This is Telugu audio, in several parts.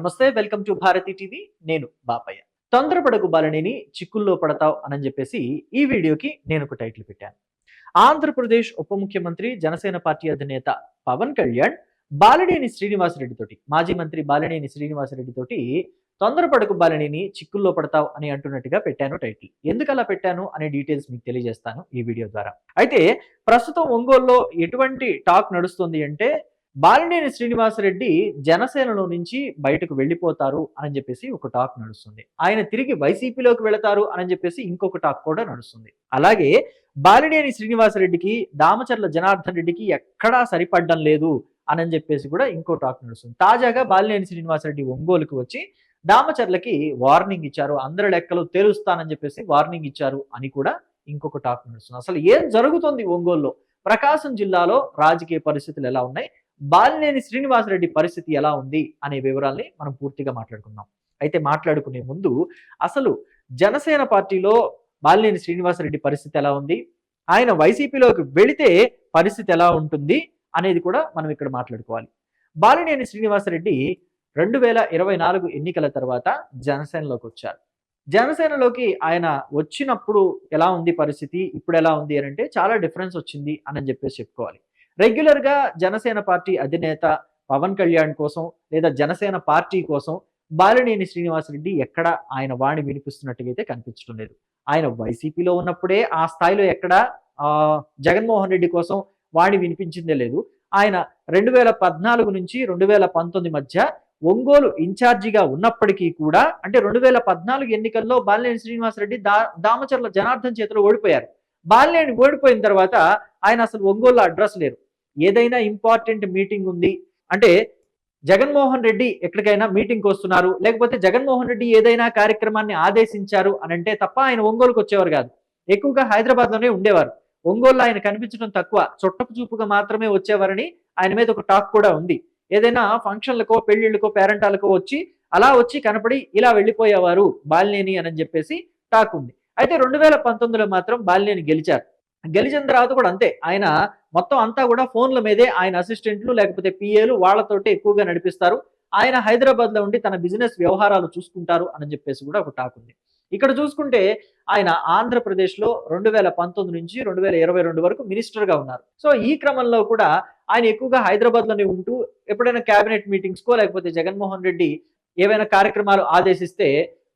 నమస్తే, వెల్కమ్ టు భారతి టీవీ. నేను బాపయ్య. తొందరపడకు బాలనేని చిక్కుల్లో పడతావు అని చెప్పేసి ఈ వీడియోకి నేను ఒక టైటిల్ పెట్టాను. ఆంధ్రప్రదేశ్ ఉప ముఖ్యమంత్రి జనసేన పార్టీ అధినేత పవన్ కళ్యాణ్ బాలినేని శ్రీనివాసరెడ్డి తోటి, మాజీ మంత్రి బాలినేని శ్రీనివాసరెడ్డి తోటి తొందరపడకు బాలనేని చిక్కుల్లో పడతావు అని అంటున్నట్టుగా పెట్టాను టైటిల్. ఎందుకు అలా పెట్టాను అనే డీటెయిల్స్ మీకు తెలియజేస్తాను ఈ వీడియో ద్వారా. అయితే ప్రస్తుతం ఒంగోలులో ఎటువంటి టాక్ నడుస్తుంది అంటే బాలినేని శ్రీనివాసరెడ్డి జనసేనలో నుంచి బయటకు వెళ్ళిపోతారు అని చెప్పేసి ఒక టాక్ నడుస్తుంది. ఆయన తిరిగి వైసీపీలోకి వెళతారు అని చెప్పేసి ఇంకొక టాక్ కూడా నడుస్తుంది. అలాగే బాలినేని శ్రీనివాసరెడ్డికి దామచర్ల జనార్దన్ రెడ్డికి ఎక్కడా సరిపడడం లేదు అని చెప్పేసి కూడా ఇంకో టాక్ నడుస్తుంది. తాజాగా బాలినేని శ్రీనివాసరెడ్డి ఒంగోలుకు వచ్చి దామచర్లకి వార్నింగ్ ఇచ్చారు. అందరి లెక్కలు తేలుస్తానని చెప్పేసి వార్నింగ్ ఇచ్చారు అని కూడా ఇంకొక టాక్ నడుస్తుంది. అసలు ఏం జరుగుతుంది ఒంగోలులో? ప్రకాశం జిల్లాలో రాజకీయ పరిస్థితులు ఎలా ఉన్నాయి, బాలినేని శ్రీనివాసరెడ్డి పరిస్థితి ఎలా ఉంది అనే వివరాల్ని మనం పూర్తిగా మాట్లాడుకుందాం. అయితే మాట్లాడుకునే ముందు అసలు జనసేన పార్టీలో బాలినేని శ్రీనివాసరెడ్డి పరిస్థితి ఎలా ఉంది, ఆయన వైసీపీలోకి వెళితే పరిస్థితి ఎలా ఉంటుంది అనేది కూడా మనం ఇక్కడ మాట్లాడుకోవాలి. బాలినేని శ్రీనివాసరెడ్డి 2024 ఎన్నికల తర్వాత జనసేనలోకి వచ్చారు. జనసేనలోకి ఆయన వచ్చినప్పుడు ఎలా ఉంది పరిస్థితి, ఇప్పుడు ఎలా ఉంది అని అంటే చాలా డిఫరెన్స్ వచ్చింది అని చెప్పేసి చెప్పుకోవాలి. రెగ్యులర్ గా జనసేన పార్టీ అధినేత పవన్ కళ్యాణ్ కోసం లేదా జనసేన పార్టీ కోసం బాలినేని శ్రీనివాసరెడ్డి ఎక్కడ ఆయన వాణి వినిపిస్తున్నట్టుగా అయితే కనిపించడం లేదు. ఆయన వైసీపీలో ఉన్నప్పుడే ఆ స్థాయిలో ఎక్కడ జగన్మోహన్ రెడ్డి కోసం వాణి వినిపించిందే లేదు. ఆయన 2014 నుంచి 2019 మధ్య ఒంగోలు ఇన్ఛార్జిగా ఉన్నప్పటికీ కూడా, అంటే 2014 ఎన్నికల్లో బాలినేని శ్రీనివాసరెడ్డి దామచర్ల జనార్దన్ చేతిలో ఓడిపోయారు. బాలినేని ఓడిపోయిన తర్వాత ఆయన అసలు ఒంగోలులో అడ్రస్ లేరు. ఏదైనా ఇంపార్టెంట్ మీటింగ్ ఉంది అంటే జగన్మోహన్ రెడ్డి ఎక్కడికైనా మీటింగ్కి వస్తున్నారు, లేకపోతే జగన్మోహన్ రెడ్డి ఏదైనా కార్యక్రమాన్ని ఆదేశించారు అని అంటే తప్ప ఆయన ఒంగోలుకు వచ్చేవారు కాదు. ఎక్కువగా హైదరాబాద్లోనే ఉండేవారు. ఒంగోలులో ఆయన కనిపించడం తక్కువ, చుట్టపు చూపుగా మాత్రమే వచ్చేవారని ఆయన మీద ఒక టాక్ కూడా ఉంది. ఏదైనా ఫంక్షన్లకో పెళ్లిళ్ళకో పేరెంటాలకో వచ్చి అలా వచ్చి కనపడి ఇలా వెళ్ళిపోయేవారు బాలినేని అని చెప్పేసి టాక్ ఉంది. అయితే 2019లో మాత్రం బాలినేని గెలిచారు. గెలిచిన తర్వాత కూడా అంతే, ఆయన మొత్తం అంతా కూడా ఫోన్ల మీదే ఆయన అసిస్టెంట్లు లేకపోతే పిఏలు వాళ్ళతోటి ఎక్కువగా నడిపిస్తారు. ఆయన హైదరాబాద్ లో ఉండి తన బిజినెస్ వ్యవహారాలు చూసుకుంటారు అని చెప్పేసి కూడా ఒక టాక్ ఉంది. ఇక్కడ చూసుకుంటే ఆయన ఆంధ్రప్రదేశ్ లో 2019 నుంచి 2022 వరకు మినిస్టర్ గా ఉన్నారు. సో ఈ క్రమంలో కూడా ఆయన ఎక్కువగా హైదరాబాద్ లోనే ఉంటూ ఎప్పుడైనా కేబినెట్ మీటింగ్స్ కో లేకపోతే జగన్మోహన్ రెడ్డి ఏవైనా కార్యక్రమాలు ఆదేశిస్తే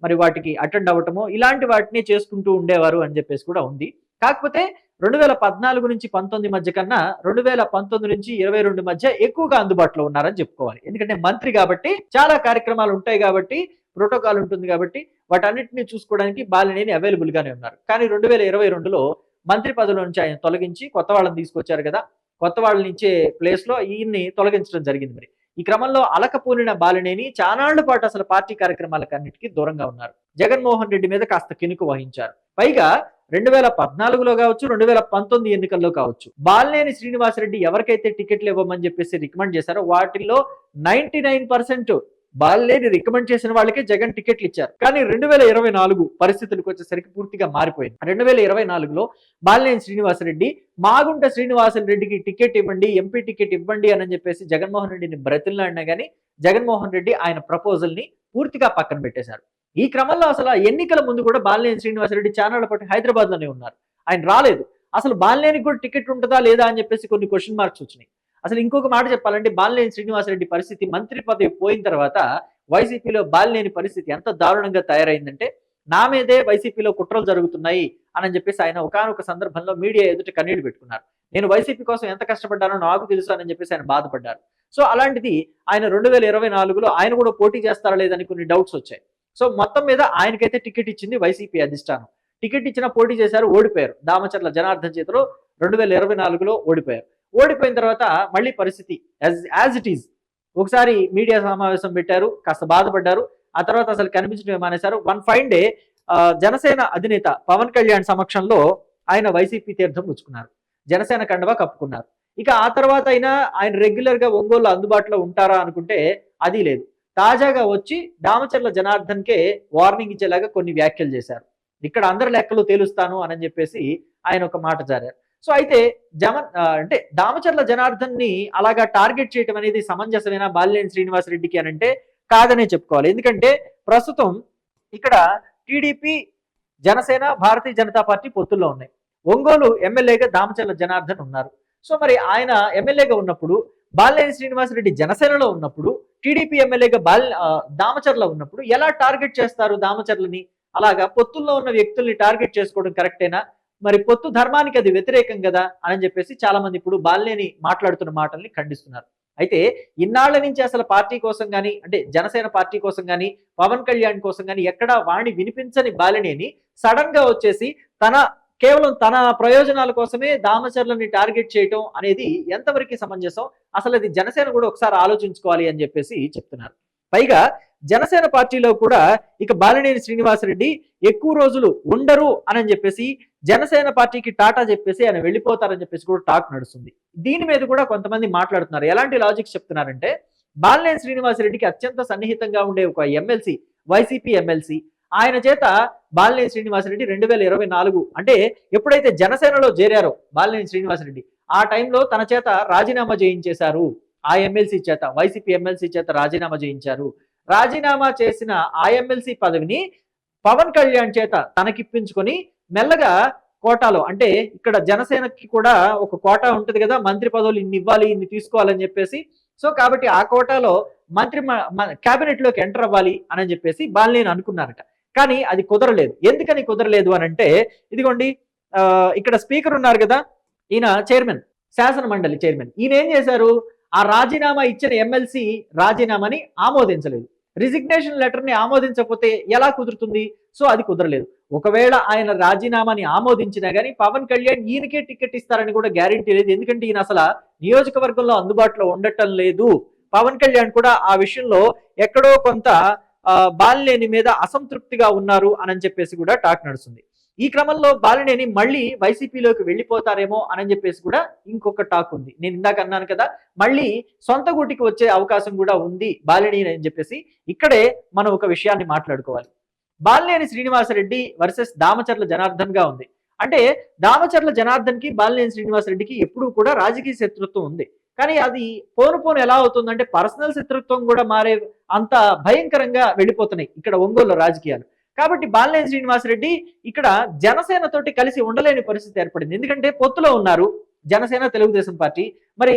మరి వాటికి అటెండ్ అవ్వటమో ఇలాంటి వాటిని చేసుకుంటూ ఉండేవారు అని చెప్పేసి కూడా ఉంది. కాకపోతే 2014 నుంచి 19 మధ్య కన్నా 2019 నుంచి 22 మధ్య ఎక్కువగా అందుబాటులో ఉన్నారని చెప్పుకోవాలి. ఎందుకంటే మంత్రి కాబట్టి చాలా కార్యక్రమాలు ఉంటాయి కాబట్టి, ప్రోటోకాల్ ఉంటుంది కాబట్టి వాటన్నిటిని చూసుకోవడానికి బాలినేని అవైలబుల్ గానే ఉన్నారు. కానీ 2022లో మంత్రి పదవి నుంచి ఆయన తొలగించి కొత్త వాళ్ళని తీసుకొచ్చారు కదా, కొత్త వాళ్ళని ఇచ్చే ప్లేస్ లో ఈయన్ని తొలగించడం జరిగింది. మరి ఈ క్రమంలో అలకపూనిన బాలినేని చానాళ్ల పాటు అసలు పార్టీ కార్యక్రమాలకన్నిటికీ దూరంగా ఉన్నారు. జగన్మోహన్ రెడ్డి మీద కాస్త కినుకు వహించారు. పైగా 2014లో కావచ్చు, 2019 ఎన్నికల్లో కావచ్చు, బాలినేని శ్రీనివాసరెడ్డి ఎవరికైతే టికెట్లు ఇవ్వమని చెప్పేసి రికమెండ్ చేశారో వాటిల్లో 99% బాలినేని రికమెండ్ చేసిన వాళ్ళకే జగన్ టికెట్లు ఇచ్చారు. కానీ 2024 పరిస్థితులకు వచ్చేసరికి పూర్తిగా మారిపోయింది. 2024లో బాలినేని శ్రీనివాసరెడ్డి మాగుంట శ్రీనివాసరెడ్డికి టికెట్ ఇవ్వండి, ఎంపీ టికెట్ ఇవ్వండి అని చెప్పేసి జగన్మోహన్ రెడ్డిని బ్రతిలాడినా కానీ జగన్మోహన్ రెడ్డి ఆయన ప్రపోజల్ ని పూర్తిగా పక్కన పెట్టేశారు. ఈ క్రమంలో అసలు ఎన్నికల ముందు కూడా బాలినేని శ్రీనివాసరెడ్డి చానాళ్ల పాటు హైదరాబాద్ లోనే ఉన్నారు. ఆయన రాలేదు. అసలు బాలినేనికి కూడా టికెట్ ఉంటుందా లేదా అని చెప్పేసి కొన్ని క్వశ్చన్ మార్క్స్ వచ్చినాయి. అసలు ఇంకొక మాట చెప్పాలంటే బాలినేని శ్రీనివాసరెడ్డి పరిస్థితి మంత్రి పదవి పోయిన తర్వాత వైసీపీలో బాలినేని పరిస్థితి ఎంత దారుణంగా తయారైందంటే నా మీదే వైసీపీలో కుట్రలు జరుగుతున్నాయి అని చెప్పేసి ఆయన ఒకానొక సందర్భంలో మీడియా ఎదుట కన్నీళ్లు పెట్టుకున్నారు. నేను వైసీపీ కోసం ఎంత కష్టపడ్డానో నాకు తెలుసు అని చెప్పేసి ఆయన బాధపడ్డారు. సో అలాంటిది ఆయన 2024లో ఆయన కూడా పోటీ చేస్తారా లేదని కొన్ని డౌట్స్ వచ్చాయి. సో మొత్తం మీద ఆయనకైతే టికెట్ ఇచ్చింది వైసీపీ అధిష్టానం. టికెట్ ఇచ్చినా పోటీ చేశారు, ఓడిపోయారు. దామచర్ల జనార్దన్ చేతిలో 2024లో ఓడిపోయారు. ఓడిపోయిన తర్వాత మళ్ళీ పరిస్థితి యాజ్ ఇట్ ఈజ్. ఒకసారి మీడియా సమావేశం పెట్టారు, కాస్త బాధపడ్డారు. ఆ తర్వాత అసలు కనిపించడం మానేశారు. వన్ ఫైన్ డే జనసేన అధినేత పవన్ కళ్యాణ్ సమక్షంలో ఆయన వైసీపీ తీర్థం పుచ్చుకున్నారు, జనసేన కండువా కప్పుకున్నారు. ఇక ఆ తర్వాత అయినా ఆయన రెగ్యులర్ గా ఒంగోలు అందుబాటులో ఉంటారా అనుకుంటే అది లేదు. తాజాగా వచ్చి దామచర్ల జనార్దన్ కే వార్నింగ్ ఇచ్చేలాగా కొన్ని వ్యాఖ్యలు చేశారు. ఇక్కడ అందరి లెక్కలు తేలుస్తాను అని చెప్పేసి ఆయన ఒక మాట జారారు. సో అయితే అంటే దామచర్ల జనార్దన్ ని అలాగా టార్గెట్ చేయడం అనేది సమంజసమేనా బాలినేని శ్రీనివాసరెడ్డికి అని అంటే కాదనే చెప్పుకోవాలి. ఎందుకంటే ప్రస్తుతం ఇక్కడ టీడీపీ, జనసేన, భారతీయ జనతా పార్టీ పొత్తుల్లో ఉన్నాయి. ఒంగోలు ఎమ్మెల్యేగా దామచర్ల జనార్దన్ ఉన్నారు. సో మరి ఆయన ఎమ్మెల్యేగా ఉన్నప్పుడు, బాలినేని శ్రీనివాసరెడ్డి జనసేనలో ఉన్నప్పుడు, టీడీపీ ఎమ్మెల్యేగా దామచర్ల ఉన్నప్పుడు ఎలా టార్గెట్ చేస్తారు దామచర్లని? అలాగా పొత్తుల్లో ఉన్న వ్యక్తుల్ని టార్గెట్ చేసుకోవడం కరెక్టేనా? మరి పొత్తు ధర్మానికి అది వ్యతిరేకం కదా అని చెప్పేసి చాలా మంది ఇప్పుడు బాలినేని మాట్లాడుతున్న మాటల్ని ఖండిస్తున్నారు. అయితే ఇన్నాళ్ల నుంచి అసలు పార్టీ కోసం కానీ, అంటే జనసేన పార్టీ కోసం కానీ, పవన్ కళ్యాణ్ కోసం కానీ ఎక్కడా వాణి వినిపించని బాలినేని సడన్ గా వచ్చేసి కేవలం తన ప్రయోజనాల కోసమే దామచర్లని టార్గెట్ చేయటం అనేది ఎంతవరకు సమంజసం? అసలు అది జనసేన కూడా ఒకసారి ఆలోచించుకోవాలి అని చెప్పేసి చెప్తున్నారు. పైగా జనసేన పార్టీలో కూడా ఇక బాలినేని శ్రీనివాసరెడ్డి ఎక్కువ రోజులు ఉండరు అని చెప్పేసి, జనసేన పార్టీకి టాటా చెప్పేసి ఆయన వెళ్ళిపోతారని చెప్పేసి కూడా టాక్ నడుస్తుంది. దీని మీద కూడా కొంతమంది మాట్లాడుతున్నారు. ఎలాంటి లాజిక్స్ చెప్తున్నారంటే, బాలినేని శ్రీనివాసరెడ్డికి అత్యంత సన్నిహితంగా ఉండే ఒక ఎమ్మెల్సీ, వైసీపీ ఎమ్మెల్సీ, ఆయన చేత బాలినేని శ్రీనివాసరెడ్డి 2024 అంటే ఎప్పుడైతే జనసేనలో చేరారో బాలినేని శ్రీనివాసరెడ్డి, ఆ టైంలో తన చేత రాజీనామా చేయించేశారు. ఆ ఎమ్మెల్సీ చేత, వైసీపీ ఎమ్మెల్సీ చేత రాజీనామా చేయించారు. రాజీనామా చేసిన ఆ ఎమ్మెల్సీ పదవిని పవన్ కళ్యాణ్ చేత తనకిప్పించుకొని మెల్లగా కోటాలో, అంటే ఇక్కడ జనసేనకి కూడా ఒక కోటా ఉంటుంది కదా, మంత్రి పదవులు ఇన్ని ఇవ్వాలి, ఇన్ని తీసుకోవాలని చెప్పేసి. సో కాబట్టి ఆ కోటాలో మంత్రి క్యాబినెట్ లోకి ఎంటర్ అవ్వాలి అని చెప్పేసి బాలినేని అనుకున్నారట. కానీ అది కుదరలేదు. ఎందుకని కుదరలేదు అని అంటే, ఇదిగోండి ఇక్కడ స్పీకర్ ఉన్నారు కదా, ఈయన చైర్మన్, శాసన మండలి చైర్మన్, ఈయన ఏం చేశారు? ఆ రాజీనామా ఇచ్చిన ఎమ్మెల్సీ రాజీనామాని ఆమోదించలేదు. రిజిగ్నేషన్ లెటర్ ని ఆమోదించకపోతే ఎలా కుదురుతుంది? సో అది కుదరలేదు. ఒకవేళ ఆయన రాజీనామాని ఆమోదించినా గానీ పవన్ కళ్యాణ్ ఈయనకే టికెట్ ఇస్తారని కూడా గ్యారెంటీ లేదు. ఎందుకంటే ఈయన అసలు నియోజకవర్గంలో అందుబాటులో ఉండటం లేదు. పవన్ కళ్యాణ్ కూడా ఆ విషయంలో ఎక్కడో కొంత బాలినేని మీద అసంతృప్తిగా ఉన్నారు అని చెప్పేసి కూడా టాక్ నడుస్తుంది. ఈ క్రమంలో బాలినేని మళ్ళీ వైసీపీలోకి వెళ్ళిపోతారేమో అని చెప్పేసి కూడా ఇంకొక టాక్ ఉంది. నేను ఇందాక అన్నాను కదా, మళ్ళీ సొంత గూటికి వచ్చే అవకాశం కూడా ఉంది బాలినేని అని చెప్పేసి. ఇక్కడే మనం ఒక విషయాన్ని మాట్లాడుకోవాలి. బాలినేని శ్రీనివాసరెడ్డి వర్సెస్ దామచర్ల జనార్దన్ గా ఉంది. అంటే దామచర్ల జనార్దన్ కి బాలినేని శ్రీనివాసరెడ్డికి ఎప్పుడూ కూడా రాజకీయ శత్రుత్వం ఉంది. కానీ అది పోను ఎలా అవుతుందంటే పర్సనల్ శత్రుత్వం కూడా మారే అంత భయంకరంగా వెళ్ళిపోతున్నాయి ఇక్కడ ఒంగోలు రాజకీయాలు. కాబట్టి బాలినేని శ్రీనివాసరెడ్డి ఇక్కడ జనసేన తోటి కలిసి ఉండలేని పరిస్థితి ఏర్పడింది. ఎందుకంటే పొత్తులో ఉన్నారు జనసేన, తెలుగుదేశం పార్టీ. మరి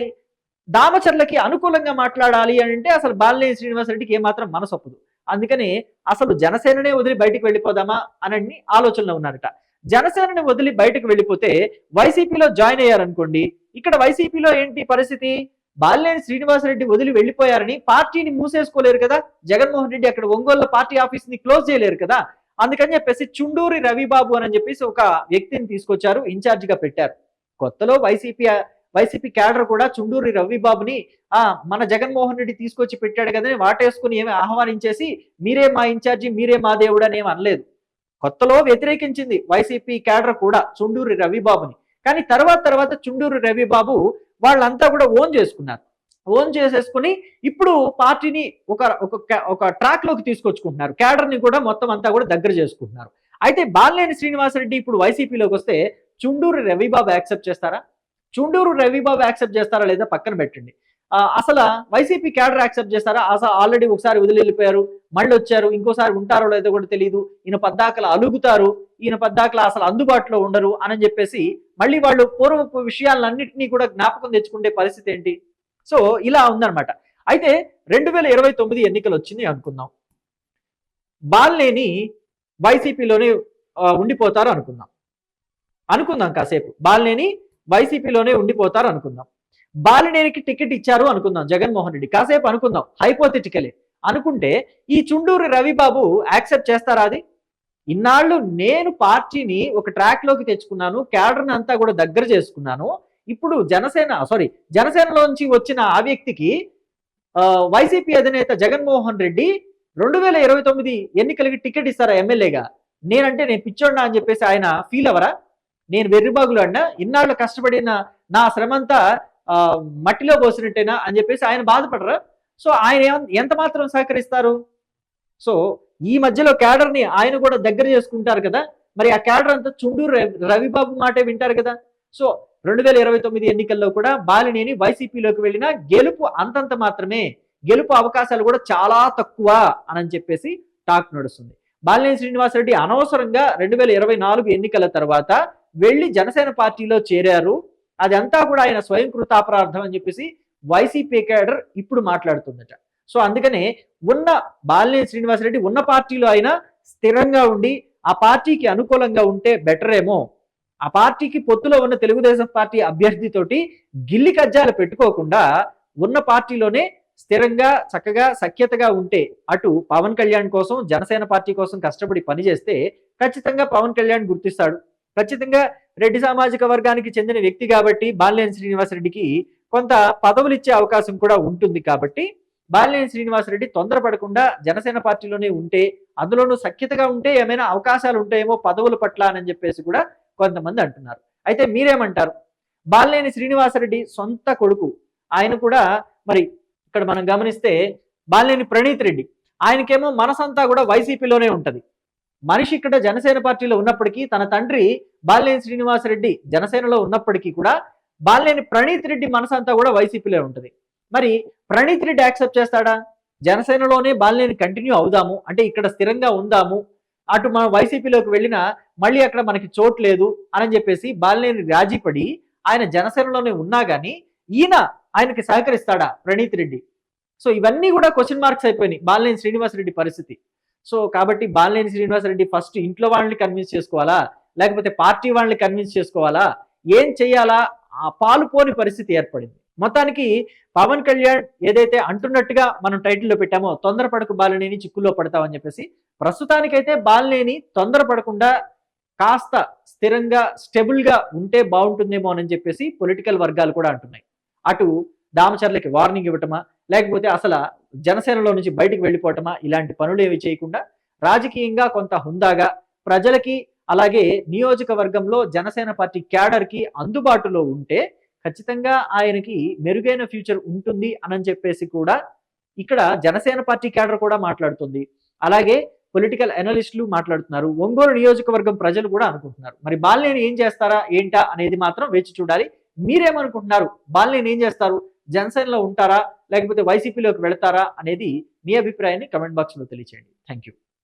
దామచర్లకి అనుకూలంగా మాట్లాడాలి అని అంటే అసలు బాలినేని శ్రీనివాసరెడ్డికి ఏమాత్రం మనసొప్పదు. అందుకని అసలు జనసేననే వదిలి బయటికి వెళ్ళిపోదామా అని ఆలోచనలో ఉన్నారట. జనసేనని వదిలి బయటకు వెళ్ళిపోతే వైసీపీలో జాయిన్ అయ్యారనుకోండి, ఇక్కడ వైసీపీలో ఏంటి పరిస్థితి? బాలినేని శ్రీనివాసరెడ్డి వదిలి వెళ్ళిపోయారని పార్టీని మూసేసుకోలేరు కదా. జగన్మోహన్ రెడ్డి అక్కడ ఒంగోలు పార్టీ ఆఫీస్ ని క్లోజ్ చేయలేరు కదా. అందుకని చెప్పేసి చుండూరి రవిబాబు అని చెప్పేసి ఒక వ్యక్తిని తీసుకొచ్చారు, ఇన్ఛార్జ్ గా పెట్టారు. కొత్తలో వైసీపీ క్యాడర్ కూడా చుండూరి రవిబాబుని మన జగన్మోహన్ రెడ్డి తీసుకొచ్చి పెట్టాడు కదా వాటేసుకుని ఏమి ఆహ్వానించేసి మీరే మా ఇన్ఛార్జి, మీరే మా దేవుడు అని ఏమి అనలేదు. కొత్తలో వ్యతిరేకించింది వైసీపీ క్యాడర్ కూడా చుండూరి రవిబాబుని. కానీ తర్వాత చుండూరి రవిబాబు వాళ్ళంతా కూడా ఓన్ చేసుకున్నారు. ఓన్ చేసేసుకుని ఇప్పుడు పార్టీని ఒక ట్రాక్ లోకి తీసుకొచ్చుకుంటున్నారు. క్యాడర్ ని కూడా మొత్తం అంతా కూడా దగ్గర చేసుకుంటున్నారు. అయితే బాలినేని శ్రీనివాసరెడ్డి ఇప్పుడు వైసీపీలోకి వస్తే చుండూరి రవిబాబు యాక్సెప్ట్ చేస్తారా? చుండూరు రవిబాబు యాక్సెప్ట్ చేస్తారా లేదా పక్కన పెట్టండి. అసలు వైసీపీ క్యాడర్ యాక్సెప్ట్ చేస్తారా? అసలు ఆల్రెడీ ఒకసారి వదిలి వెళ్ళిపోయారు, మళ్ళీ వచ్చారు, ఇంకోసారి ఉంటారో లేదో కూడా తెలియదు. ఈయన పద్దాకలు అలుగుతారు, ఈయన పద్దాకలు అసలు అందుబాటులో ఉండరు అని చెప్పేసి మళ్ళీ వాళ్ళు పూర్వపు విషయాలన్నింటినీ కూడా జ్ఞాపకం తెచ్చుకునే పరిస్థితి ఏంటి? సో ఇలా ఉందన్నమాట. అయితే 2029 ఎన్నికలు వచ్చింది అనుకుందాం. బాలినేని వైసీపీలోనే ఉండిపోతారు అనుకుందాం కాసేపు. బాలినేని వైసీపీలోనే ఉండిపోతారు అనుకుందాం. బాలినేనికి టికెట్ ఇచ్చారు అనుకుందాం జగన్మోహన్ రెడ్డి, కాసేపు అనుకుందాం, హైపోథెటికలే అనుకుంటే ఈ చుండూరి రవిబాబు యాక్సెప్ట్ చేస్తారా? అది ఇన్నాళ్ళు నేను పార్టీని ఒక ట్రాక్ లోకి తెచ్చుకున్నాను, క్యాడర్ని అంతా కూడా దగ్గర చేసుకున్నాను, ఇప్పుడు జనసేనలోంచి వచ్చిన ఆ వ్యక్తికి వైసీపీ అధినేత జగన్మోహన్ రెడ్డి 2029 ఎన్నికలకి టికెట్ ఇస్తారా ఎమ్మెల్యేగా? నేను పిచ్చోడినా అని చెప్పేసి ఆయన ఫీల్ అవరా? నేను వెర్రిబాగులు అన్నా, ఇన్నాళ్ళు కష్టపడిన నా శ్రమంతా మట్టిలో పోసినట్టేనా అని చెప్పేసి ఆయన బాధపడరా? సో ఆయన ఎంత మాత్రం సహకరిస్తారు? సో ఈ మధ్యలో క్యాడర్ని ఆయన కూడా దగ్గర చేసుకుంటారు కదా, మరి ఆ క్యాడర్ అంతా చుండూరు రవిబాబు మాటే వింటారు కదా. సో 2029 ఎన్నికల్లో కూడా బాలినేని వైసీపీలోకి వెళ్ళిన గెలుపు అంతంత మాత్రమే. గెలుపు అవకాశాలు కూడా చాలా తక్కువ అని చెప్పేసి టాక్ నడుస్తుంది. బాలినేని శ్రీనివాసరెడ్డి అనవసరంగా 2024 ఎన్నికల తర్వాత వెళ్ళి జనసేన పార్టీలో చేరారు, అదంతా కూడా ఆయన స్వయం కృతాపరార్థం అని చెప్పేసి వైసీపీ కేడర్ ఇప్పుడు మాట్లాడుతుందట. సో అందుకనే ఉన్న బాలినేని శ్రీనివాసరెడ్డి ఉన్న పార్టీలో అయినా స్థిరంగా ఉండి ఆ పార్టీకి అనుకూలంగా ఉంటే బెటర్ ఏమో. ఆ పార్టీకి పొత్తులో ఉన్న తెలుగుదేశం పార్టీ అభ్యర్థితోటి గిల్లి కజ్జాలు పెట్టుకోకుండా ఉన్న పార్టీలోనే స్థిరంగా చక్కగా సఖ్యతగా ఉంటే అటు పవన్ కళ్యాణ్ కోసం జనసేన పార్టీ కోసం కష్టపడి పనిచేస్తే ఖచ్చితంగా పవన్ కళ్యాణ్ గుర్తిస్తాడు. ఖచ్చితంగా రెడ్డి సామాజిక వర్గానికి చెందిన వ్యక్తి కాబట్టి బాలినేని శ్రీనివాసరెడ్డికి కొంత పదవులు ఇచ్చే అవకాశం కూడా ఉంటుంది. కాబట్టి బాలినేని శ్రీనివాసరెడ్డి తొందరపడకుండా జనసేన పార్టీలోనే ఉంటే, అందులోనూ సఖ్యతగా ఉంటే ఏమైనా అవకాశాలు ఉంటాయేమో పదవుల పట్ల అని చెప్పేసి కూడా కొంతమంది అంటున్నారు. అయితే మీరేమంటారు? బాలినేని శ్రీనివాసరెడ్డి సొంత కొడుకు, ఆయన కూడా మరి ఇక్కడ మనం గమనిస్తే బాలినేని ప్రణీత్ రెడ్డి, ఆయనకేమో మనసంతా కూడా వైసీపీలోనే ఉంటది. మనిషి ఇక్కడ జనసేన పార్టీలో ఉన్నప్పటికీ తన తండ్రి బాలినేని శ్రీనివాసరెడ్డి జనసేనలో ఉన్నప్పటికీ కూడా బాలినేని ప్రణీత్ రెడ్డి మనసంతా కూడా వైసీపీలో ఉంటది. మరి ప్రణీత్ రెడ్డి యాక్సెప్ట్ చేస్తాడా? జనసేనలోనే బాలినేని కంటిన్యూ అవుదాము అంటే ఇక్కడ స్థిరంగా ఉందాము, అటు మనం వైసీపీలోకి వెళ్ళినా మళ్ళీ అక్కడ మనకి చోటు లేదు అని చెప్పేసి బాలినేని రాజీపడి ఆయన జనసేనలోనే ఉన్నా కానీ ఈయన ఆయనకి సహకరిస్తాడా ప్రణీత్ రెడ్డి? సో ఇవన్నీ కూడా క్వశ్చన్ మార్క్స్ అయిపోయినాయి బాలినేని శ్రీనివాసరెడ్డి పరిస్థితి. సో కాబట్టి బాలినేని శ్రీనివాసరెడ్డి ఫస్ట్ ఇంట్లో వాళ్ళని కన్విన్స్ చేసుకోవాలా, లేకపోతే పార్టీ వాళ్ళని కన్విన్స్ చేసుకోవాలా, ఏం చెయ్యాలా? ఆ పాలుపోని పరిస్థితి ఏర్పడింది. మొత్తానికి పవన్ కళ్యాణ్ ఏదైతే అంటున్నట్టుగా మనం టైటిల్లో పెట్టామో తొందరపడకు బాలినేని చిక్కుల్లో పడతామని చెప్పేసి, ప్రస్తుతానికైతే బాలినేని తొందరపడకుండా కాస్త స్థిరంగా స్టెబుల్గా ఉంటే బాగుంటుందేమో అని చెప్పేసి పొలిటికల్ వర్గాలు కూడా అంటున్నాయి. అటు దామచర్లకి వార్నింగ్ ఇవ్వటమా, లేకపోతే అసలు జనసేనలో నుంచి బయటకు వెళ్ళిపోవటమా, ఇలాంటి పనులు ఏవి చేయకుండా రాజకీయంగా కొంత హుందాగా ప్రజలకి అలాగే నియోజకవర్గంలో జనసేన పార్టీ క్యాడర్కి అందుబాటులో ఉంటే ఖచ్చితంగా ఆయనకి మెరుగైన ఫ్యూచర్ ఉంటుంది అని చెప్పేసి కూడా ఇక్కడ జనసేన పార్టీ క్యాడర్ కూడా మాట్లాడుతుంది. అలాగే పొలిటికల్ అనలిస్టులు మాట్లాడుతున్నారు, ఒంగోలు నియోజకవర్గం ప్రజలు కూడా అనుకుంటున్నారు. మరి బాలినేని ఏం చేస్తారా ఏంటా అనేది మాత్రం వేచి చూడాలి. మీరేమనుకుంటున్నారు? బాలినేని ఏం చేస్తారు? జనసేనలో ఉంటారా, లేకపోతే వైసీపీలోకి వెళతారా అనేది మీ అభిప్రాయాన్ని కమెంట్ బాక్స్లో తెలియచేయండి. Thank you.